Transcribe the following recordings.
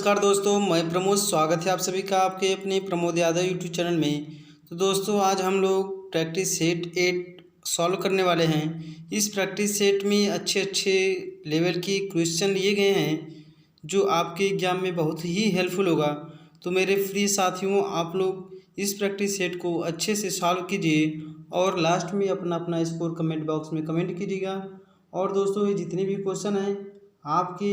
नमस्कार दोस्तों, मैं प्रमोद। स्वागत है आप सभी का आपके अपने प्रमोद यादव यूट्यूब चैनल में। तो दोस्तों आज हम लोग प्रैक्टिस सेट 8 सॉल्व करने वाले हैं। इस प्रैक्टिस सेट में अच्छे अच्छे लेवल के क्वेश्चन लिए गए हैं जो आपके एग्जाम में बहुत ही हेल्पफुल होगा। तो मेरे फ्री साथियों, आप लोग इस प्रैक्टिस सेट को अच्छे से सॉल्व कीजिए और लास्ट में अपना अपना स्कोर कमेंट बॉक्स में कमेंट कीजिएगा। और दोस्तों ये जितने भी क्वेश्चन हैं आपके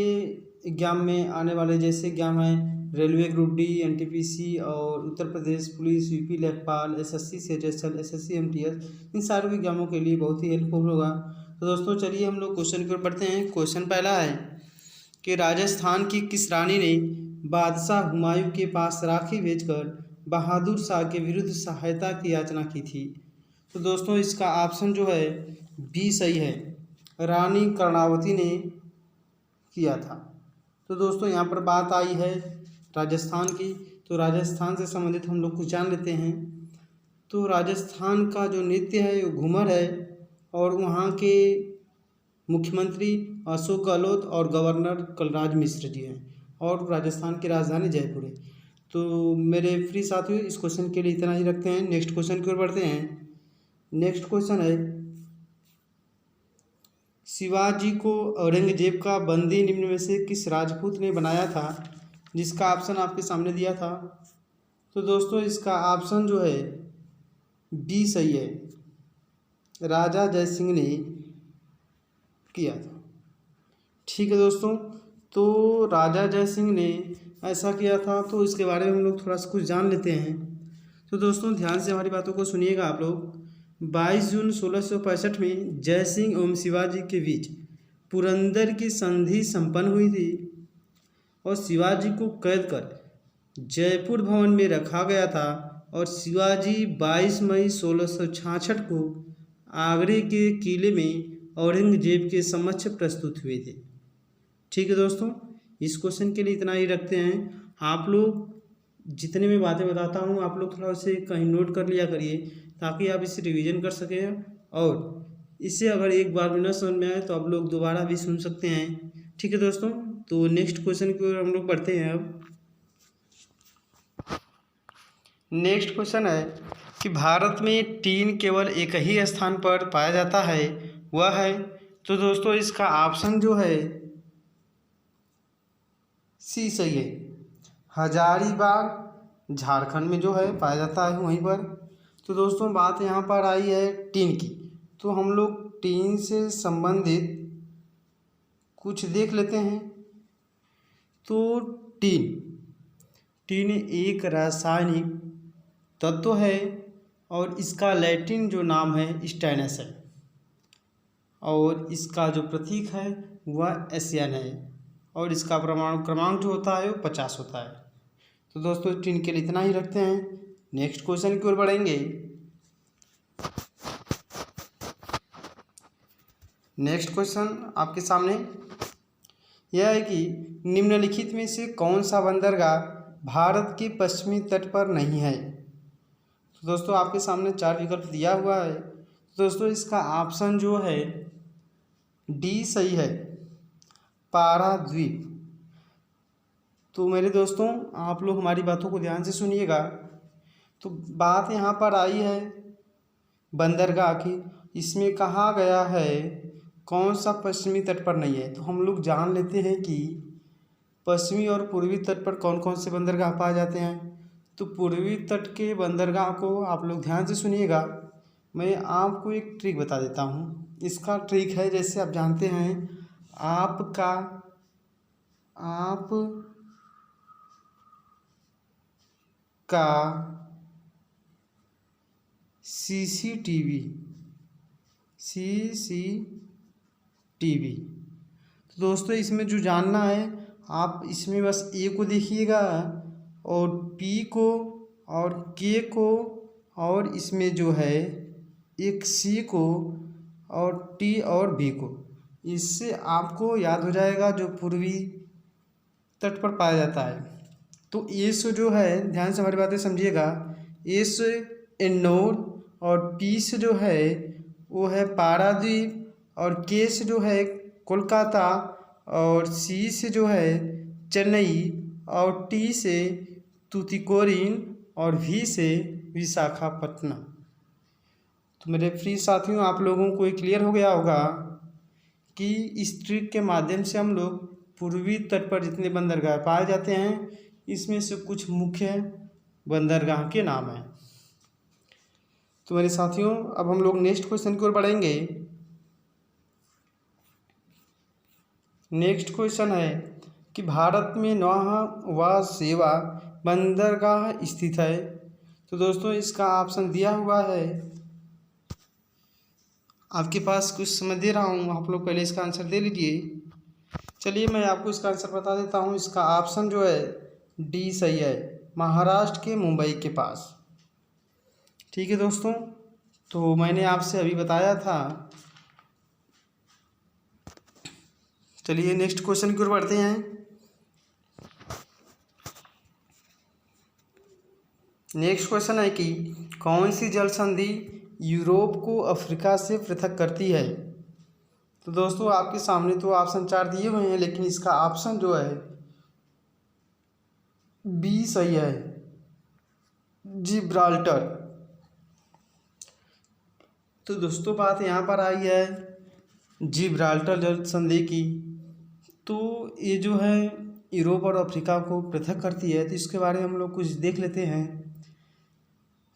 एग्जाम में आने वाले, जैसे एग्जाम है रेलवे ग्रुप डी, एनटीपीसी और उत्तर प्रदेश पुलिस, यूपी लेखपाल, एसएससी सीजीएल, एसएससी एमटीएस, इन सारे एग्जामों के लिए बहुत ही हेल्पफुल होगा। तो दोस्तों चलिए हम लोग क्वेश्चन की ओर बढ़ते हैं। क्वेश्चन पहला है कि राजस्थान की किस रानी ने बादशाह हुमायूं के पास राखी भेजकर बहादुर शाह के विरुद्ध सहायता की याचना की थी? तो दोस्तों इसका ऑप्शन जो है बी सही है, रानी कर्णावती ने किया था। तो दोस्तों यहाँ पर बात आई है राजस्थान की, तो राजस्थान से संबंधित हम लोग कुछ जान लेते हैं। तो राजस्थान का जो नृत्य है वो घूमर है और वहाँ के मुख्यमंत्री अशोक गहलोत और गवर्नर कलराज मिश्र जी हैं और राजस्थान की राजधानी जयपुर है। तो मेरे फ्री साथियों इस क्वेश्चन के लिए इतना ही रखते हैं। नेक्स्ट क्वेश्चन की ओर बढ़ते हैं। नेक्स्ट क्वेश्चन है, शिवाजी को औरंगजेब का बंदी निम्न में से किस राजपूत ने बनाया था? जिसका ऑप्शन आपके सामने दिया था। तो दोस्तों इसका ऑप्शन जो है बी सही है, राजा जयसिंह ने किया था। ठीक है दोस्तों, तो राजा जयसिंह ने ऐसा किया था, तो इसके बारे में हम लोग थोड़ा सा कुछ जान लेते हैं। तो दोस्तों ध्यान से हमारी बातों को सुनिएगा आप लोग। 22 जून 1665 में जयसिंह एवं शिवाजी के बीच पुरंदर की संधि संपन्न हुई थी और शिवाजी को कैद कर जयपुर भवन में रखा गया था और शिवाजी 22 मई 1666 को आगरे के किले में औरंगजेब के समक्ष प्रस्तुत हुए थे। ठीक है दोस्तों, इस क्वेश्चन के लिए इतना ही रखते हैं। आप लोग जितने मैं बातें बताता हूँ आप लोग थोड़ा उसे कहीं नोट कर लिया करिए ताकि आप इसे रिवीजन कर सकें, और इसे अगर एक बार भी न समझ में आए तो आप लोग दोबारा भी सुन सकते हैं। ठीक है दोस्तों, तो नेक्स्ट क्वेश्चन की ओर हम लोग बढ़ते हैं। अब नेक्स्ट क्वेश्चन है कि भारत में टीन केवल एक ही स्थान पर पाया जाता है, वह है? तो दोस्तों इसका ऑप्शन जो है सी सही है, हजारीबाग झारखंड में जो है पाया जाता है वहीं पर। तो दोस्तों बात यहाँ पर आई है टीन की, तो हम लोग टीन से संबंधित कुछ देख लेते हैं। तो टीन एक रासायनिक तत्व है और इसका लैटिन जो नाम है स्टेनस है और इसका जो प्रतीक है वह एसएन है और इसका परमाणु क्रमांक जो होता है वो 50 होता है। तो दोस्तों टीन के लिए इतना ही रखते हैं। नेक्स्ट क्वेश्चन की ओर बढ़ेंगे। नेक्स्ट क्वेश्चन आपके सामने यह है कि निम्नलिखित में से कौन सा बंदरगाह भारत के पश्चिमी तट पर नहीं है? तो दोस्तों आपके सामने 4 विकल्प दिया हुआ है। तो दोस्तों इसका ऑप्शन जो है डी सही है, पाराद्वीप। तो मेरे दोस्तों आप लोग हमारी बातों को ध्यान से सुनिएगा। तो बात यहाँ पर आई है बंदरगाह की, इसमें कहा गया है कौन सा पश्चिमी तट पर नहीं है। तो हम लोग जान लेते हैं कि पश्चिमी और पूर्वी तट पर कौन कौन से बंदरगाह पाए जाते हैं। तो पूर्वी तट के बंदरगाह को आप लोग ध्यान से सुनिएगा। मैं आपको एक ट्रिक बता देता हूँ। इसका ट्रिक है, जैसे आप जानते हैं आप का सीसीटीवी। तो दोस्तों इसमें जो जानना है आप इसमें बस ए को देखिएगा और पी को और के को और इसमें जो है एक सी को और टी और बी को। इससे आपको याद हो जाएगा जो पूर्वी तट पर पाया जाता है। तो एस जो है, ध्यान से हमारी बातें समझिएगा, एस एन्नौर और पी से जो है वो है पारादीप और के से जो है कोलकाता और सी से जो है चेन्नई और टी से तूतीकोरिन और वी से विशाखापट्टनम। तो मेरे प्रिय साथियों, आप लोगों को ये क्लियर हो गया होगा कि इस ट्रिक के माध्यम से हम लोग पूर्वी तट पर जितने बंदरगाह पाए जाते हैं, इसमें से कुछ मुख्य बंदरगाह के नाम हैं। तो मेरे साथियों, अब हम लोग नेक्स्ट क्वेश्चन की ओर बढ़ेंगे। नेक्स्ट क्वेश्चन है कि भारत में नौहा व सेवा बंदरगाह स्थित है। तो दोस्तों, इसका ऑप्शन दिया हुआ है, आपके पास कुछ समय दे रहा हूँ, आप लोग पहले इसका आंसर दे लीजिए। चलिए मैं आपको इसका आंसर बता देता हूँ। इसका ऑप्शन जो है डी सही है, महाराष्ट्र के मुंबई के पास। ठीक है दोस्तों, तो मैंने आपसे अभी बताया था। चलिए नेक्स्ट क्वेश्चन की ओर बढ़ते हैं। नेक्स्ट क्वेश्चन है कि कौन सी जल संधि यूरोप को अफ्रीका से पृथक करती है। तो दोस्तों, आपके सामने तो ऑप्शन 4 दिए हुए हैं, लेकिन इसका ऑप्शन जो है बी सही है, जिब्राल्टर। तो दोस्तों, बात यहाँ पर आई है जिब्राल्टर जल संधि की। तो ये जो है यूरोप और अफ्रीका को पृथक करती है, तो इसके बारे में हम लोग कुछ देख लेते हैं।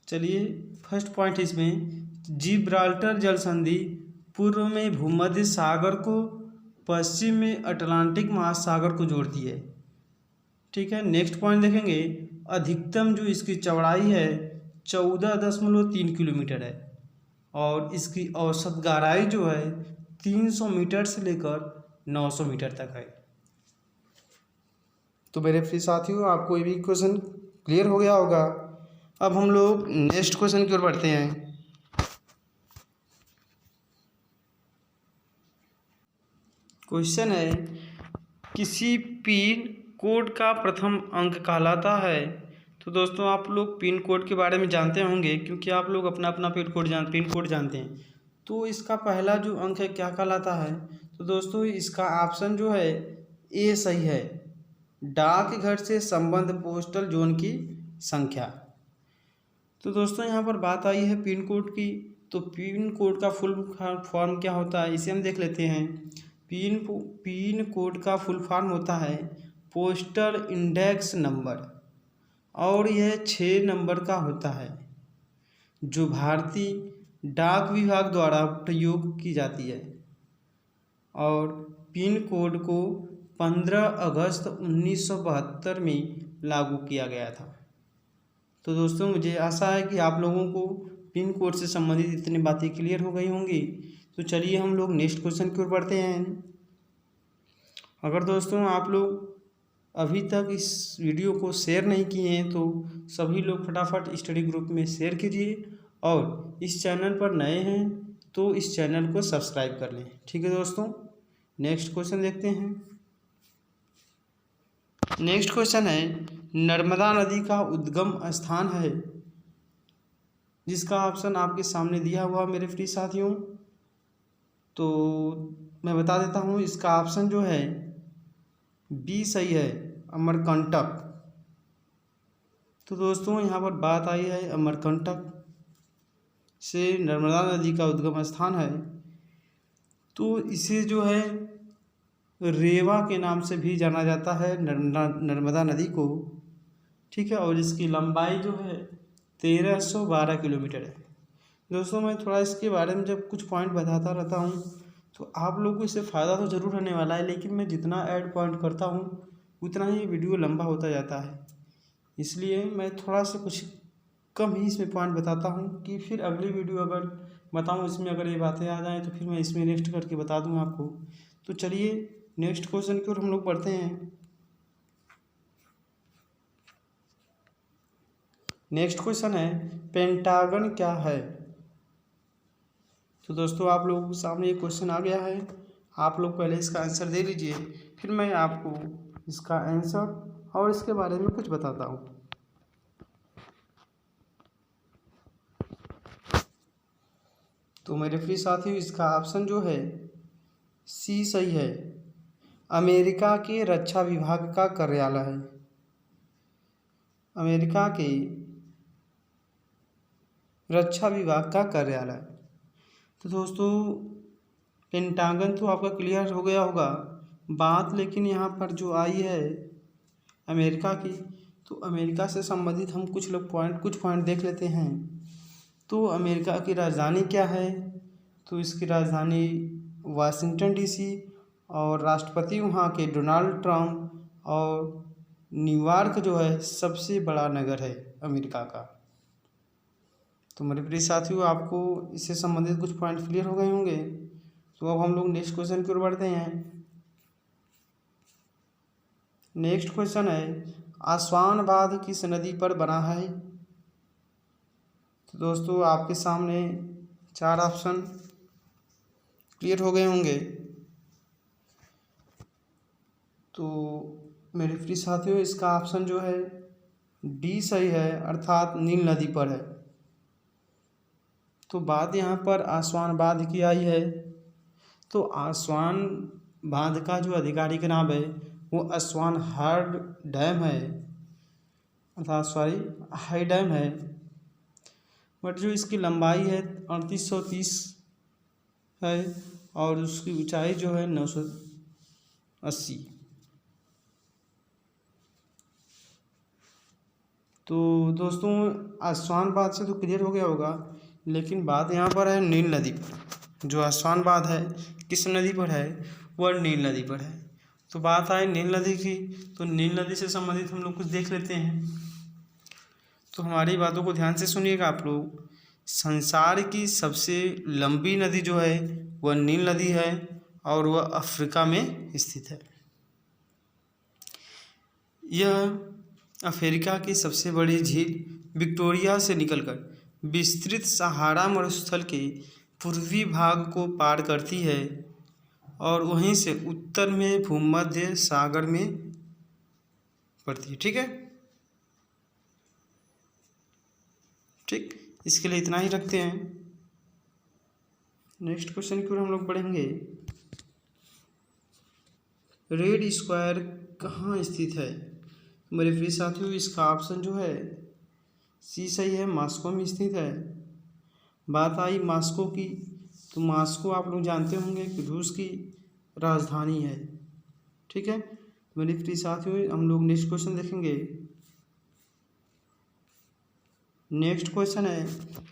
चलिए, फर्स्ट पॉइंट इसमें, जिब्राल्टर जल संधि पूर्व में भूमध्य सागर को पश्चिम में अटलांटिक महासागर को जोड़ती है। ठीक है, नेक्स्ट पॉइंट देखेंगे, अधिकतम जो इसकी चौड़ाई है 14.3 किलोमीटर है और इसकी औसत गहराई जो है 300 मीटर से लेकर 900 मीटर तक है। तो मेरे प्रिय साथियों, आपको ये भी क्वेश्चन क्लियर हो गया होगा। अब हम लोग नेक्स्ट क्वेश्चन की ओर बढ़ते हैं। क्वेश्चन है, किसी पिन कोड का प्रथम अंक कहलाता है। तो दोस्तों, आप लोग पिन कोड के बारे में जानते होंगे, क्योंकि आप लोग अपना अपना पिन कोड जानते हैं। तो इसका पहला जो अंक है क्या कहलाता है। तो दोस्तों, इसका ऑप्शन जो है ए सही है, डाकघर से संबंध पोस्टल जोन की संख्या। तो दोस्तों, यहाँ पर बात आई है पिन कोड की। तो पिन कोड का फुल फॉर्म क्या होता है, इसे हम देख लेते हैं। पिन कोड का फुल फॉर्म होता है पोस्टल इंडेक्स नंबर, और यह 6 नंबर का होता है, जो भारतीय डाक विभाग द्वारा प्रयोग की जाती है। और पिन कोड को 15 अगस्त 1972 में लागू किया गया था। तो दोस्तों, मुझे आशा है कि आप लोगों को पिन कोड से संबंधित इतनी बातें क्लियर हो गई होंगी। तो चलिए हम लोग नेक्स्ट क्वेश्चन की ओर बढ़ते हैं। अगर दोस्तों आप लोग अभी तक इस वीडियो को शेयर नहीं किए हैं, तो सभी लोग फटाफट स्टडी ग्रुप में शेयर कीजिए, और इस चैनल पर नए हैं तो इस चैनल को सब्सक्राइब कर लें। ठीक है दोस्तों, नेक्स्ट क्वेश्चन देखते हैं। नेक्स्ट क्वेश्चन है, नर्मदा नदी का उद्गम स्थान है, जिसका ऑप्शन आपके सामने दिया हुआ मेरे प्रिय साथियों। तो मैं बता देता हूँ, इसका ऑप्शन जो है बी सही है, अमरकंटक। तो दोस्तों, यहाँ पर बात आई है अमरकंटक से नर्मदा नदी का उद्गम स्थान है। तो इसे जो है रेवा के नाम से भी जाना जाता है, नर्मदा नदी को। ठीक है, और इसकी लंबाई जो है 1312 किलोमीटर है। दोस्तों, मैं थोड़ा इसके बारे में जब कुछ पॉइंट बताता रहता हूँ, तो आप लोगों को इससे फ़ायदा तो ज़रूर होने वाला है, लेकिन मैं जितना ऐड पॉइंट करता हूँ उतना ही वीडियो लंबा होता जाता है। इसलिए मैं थोड़ा सा कुछ कम ही इसमें पॉइंट बताता हूँ, कि फिर अगली वीडियो अगर बताऊँ इसमें अगर ये बातें आ जाएँ, तो फिर मैं इसमें नेक्स्ट करके बता दूँ आपको। तो चलिए नेक्स्ट क्वेश्चन की ओर हम लोग बढ़ते हैं। नेक्स्ट क्वेश्चन है, पेंटागन क्या है। तो दोस्तों, आप लोगों के सामने ये क्वेश्चन आ गया है, आप लोग पहले इसका आंसर दे लीजिए, फिर मैं आपको इसका आंसर और इसके बारे में कुछ बताता हूँ। तो मेरे प्रिय साथियों, इसका ऑप्शन जो है सी सही है, अमेरिका के रक्षा विभाग का कार्यालय है। अमेरिका के रक्षा विभाग का कार्यालय। तो दोस्तों पेंटागन तो आपका क्लियर हो गया होगा बात, लेकिन यहाँ पर जो आई है अमेरिका की, तो अमेरिका से संबंधित हम कुछ पॉइंट देख लेते हैं। तो अमेरिका की राजधानी क्या है? तो इसकी राजधानी वाशिंगटन डीसी, और राष्ट्रपति वहाँ के डोनाल्ड ट्रम्प, और न्यूयॉर्क जो है सबसे बड़ा नगर है अमेरिका का। तो मेरे प्रिय साथियों, आपको इससे संबंधित कुछ पॉइंट क्लियर हो गए होंगे। तो अब हम लोग नेक्स्ट क्वेश्चन की ओर बढ़ते हैं। नेक्स्ट क्वेश्चन है, आसवान बांध किस नदी पर बना है? तो दोस्तों आपके सामने 4 ऑप्शन क्लियर हो गए होंगे। तो मेरे प्रिय साथियों, इसका ऑप्शन जो है डी सही है, अर्थात नील नदी पर है। तो बात यहाँ पर आसवान बांध की आई है। तो आसवान बांध का जो आधिकारिक नाम है वो आसवान डैम है, अर्थात हाई डैम है। बट जो इसकी लंबाई है 3830 है, और उसकी ऊंचाई जो है 980। तो दोस्तों आसवान बांध से तो क्लियर हो गया होगा, लेकिन बात यहाँ पर है नील नदी पर। जो आसवान बांध है किस नदी पर है? वह नील नदी पर है। तो बात आए नील नदी की, तो नील नदी से संबंधित हम लोग कुछ देख लेते हैं। तो हमारी बातों को ध्यान से सुनिएगा आप लोग। संसार की सबसे लंबी नदी जो है वह नील नदी है, और वह अफ्रीका में स्थित है। यह अफ्रीका की सबसे बड़ी झील विक्टोरिया से निकलकर विस्तृत सहारा मरुस्थल के पूर्वी भाग को पार करती है, और वहीं से उत्तर में भूमध्य सागर में पड़ती है। ठीक है, ठीक, इसके लिए इतना ही रखते हैं। नेक्स्ट क्वेश्चन की ओर हम लोग बढ़ेंगे। रेड स्क्वायर कहाँ स्थित है? मेरे प्रिय साथियों, इसका ऑप्शन जो है सी सही है, मॉस्को में स्थित है। बात आई मॉस्को की, तो मॉस्को आप लोग जानते होंगे कि रूस की राजधानी है। ठीक है मेरे प्रिय साथियों, हम लोग नेक्स्ट क्वेश्चन देखेंगे। नेक्स्ट क्वेश्चन है,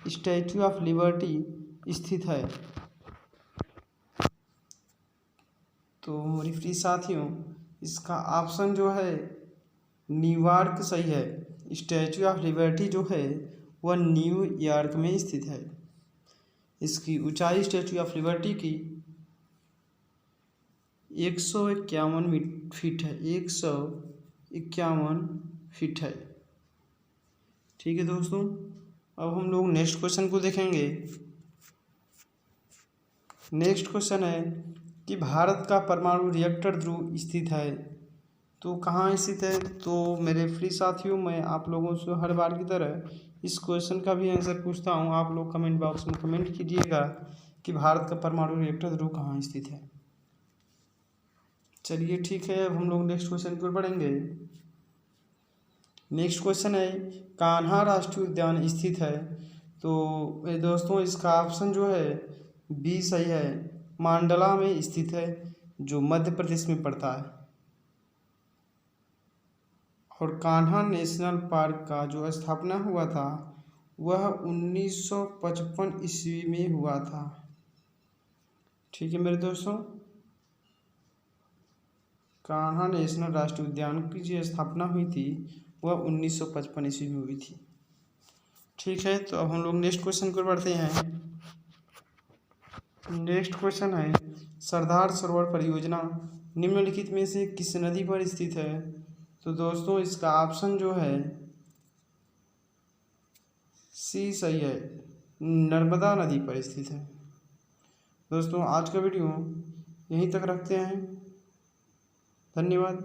स्टैच्यू ऑफ लिबर्टी स्थित है? तो मेरे प्रिय साथियों, इसका ऑप्शन जो है न्यूयॉर्क सही है। स्टैच्यू ऑफ लिबर्टी जो है वह न्यूयॉर्क में स्थित है। इसकी ऊंचाई स्टैच्यू ऑफ लिबर्टी की 151 फीट है, 151 फीट है। ठीक है दोस्तों, अब हम लोग नेक्स्ट क्वेश्चन को देखेंगे। नेक्स्ट क्वेश्चन है कि भारत का परमाणु रिएक्टर ध्रुव स्थित है? तो कहाँ स्थित है? तो मेरे प्रिय साथियों, मैं आप लोगों से हर बार की तरह इस क्वेश्चन का भी आंसर पूछता हूँ। आप लोग कमेंट बॉक्स में कमेंट कीजिएगा कि भारत का परमाणु रिएक्टर ध्रुव कहाँ स्थित है। चलिए ठीक है, अब हम लोग नेक्स्ट क्वेश्चन की ओर बढ़ेंगे। नेक्स्ट क्वेश्चन है, कान्हा राष्ट्रीय उद्यान स्थित है? तो दोस्तों इसका ऑप्शन जो है बी सही है, मांडला में स्थित है, जो मध्य प्रदेश में पड़ता है। और कान्हा नेशनल पार्क का जो स्थापना हुआ था वह 1955 ईस्वी में हुआ था। ठीक है मेरे दोस्तों, कान्हा नेशनल राष्ट्रीय उद्यान की जो स्थापना हुई थी वह 1955 ईस्वी में हुई थी। ठीक है, तो अब हम लोग नेक्स्ट क्वेश्चन पर बढ़ते हैं। नेक्स्ट क्वेश्चन है, सरदार सरोवर परियोजना निम्नलिखित में से किस नदी पर स्थित है? तो दोस्तों इसका ऑप्शन जो है सी सही है, नर्मदा नदी पर स्थित है। दोस्तों आज का वीडियो यहीं तक रखते हैं। धन्यवाद।